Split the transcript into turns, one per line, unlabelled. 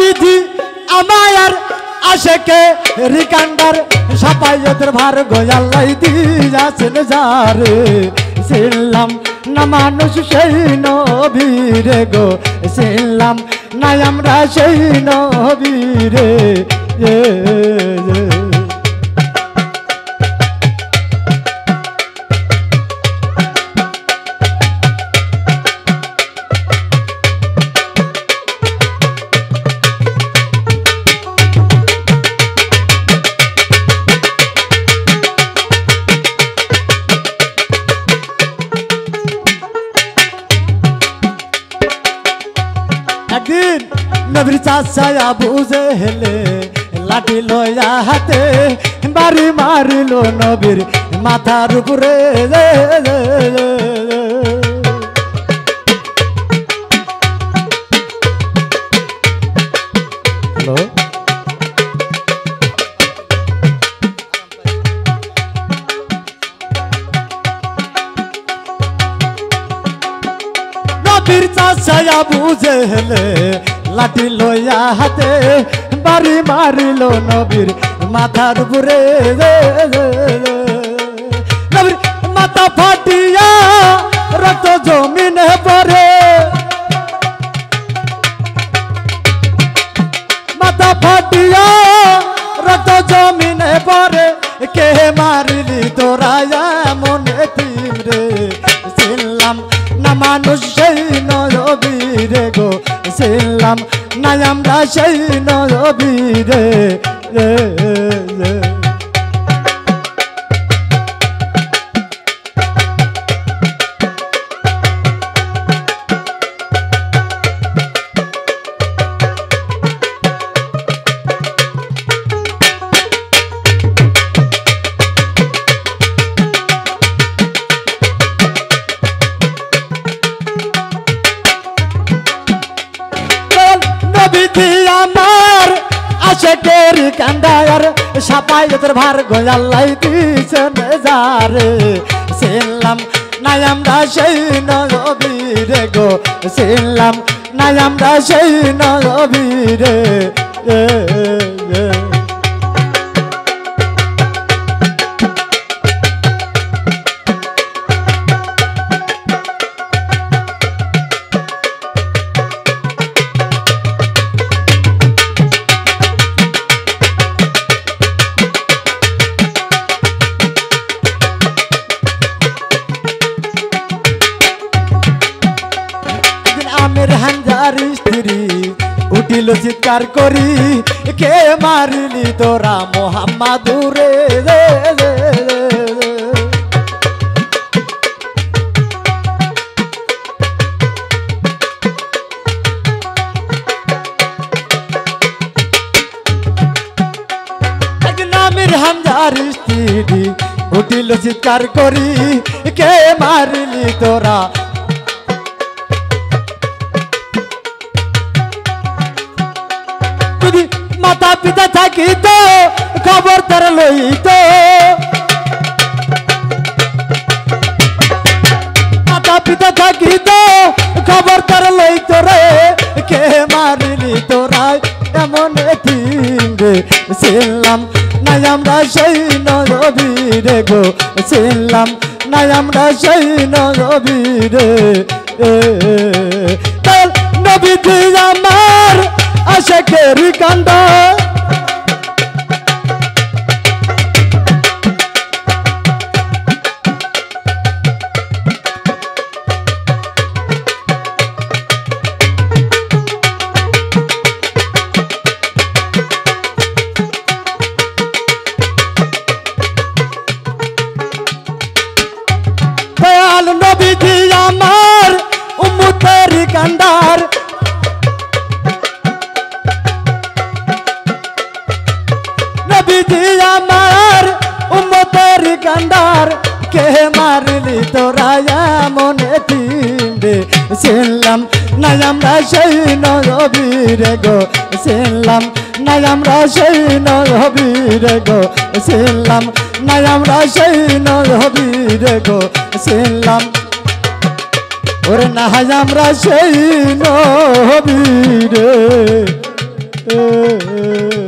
বিধি আমায়ার আশেকে রিকান্ডার সাপাইয়তের ভার গোয়াল্লাই দিয়াছেন যারে ছিলাম না মানুষ সেই নবীরে গো ছিলাম না আমরা সেই নবীরে একদিন নবীর চাচা আবু জেহেলে লাঠি লইয়া হাতে বাড়ি মারিল নবীর মাথার উপরে নবীর চাচা আবু জেহেলে লাঠি লইয়া হাতে বাড়ি মারিল নবীর মাথার উপরে নবীর মাথা ফাটিয়া রক্ত জমিনে পড়ে মাথা ফাটিয়া রক্ত জমিনে পড়ে কে মারিলি তোরা মনে তিম রে ছিলাম না মানুষ সেই নবীরে গো ছিলাম না আমরা সেই নবীরে বিধি আমার আশেকের কান্দার সাপাইয়তের ভার গোয়াল্লাই দিয়েছেন যারে ছিলাম না আমরা সেই নবীরে গো ছিলাম না আমরা সেই নবীরে আমের হাঞ্জার স্ত্রী উঠিল চিৎকার করি কে মারিলি তোরা মোহাম্মদুরে আমের হাঞ্জার স্ত্রী উঠিল চিৎকার করি কে মারিলি তোরা মাতা পিতা থাকিত খবর তার লইত মাতা পিতা থাকিত খবর তার লইত রে কে মারিলি তোরা এমন রে ছিলাম না আমরা সেই নবীরে গো ছিলাম না আমরা সেই নবীরে নবী আমার আশেকের কান্দা দয়াল নবী আমার উম্মতের কান্দার নবীজি আমার উম্মতের কান্দার কে মারলি তোরা মনে তিনবে ছিলাম না আমরা সেই নবীরে গো ছিলাম না আমরা সেই নবীরে গো ছিলাম না আমরা সেই নবীরে গো ছিলাম ওরে না আমরা সেই নবীরে রে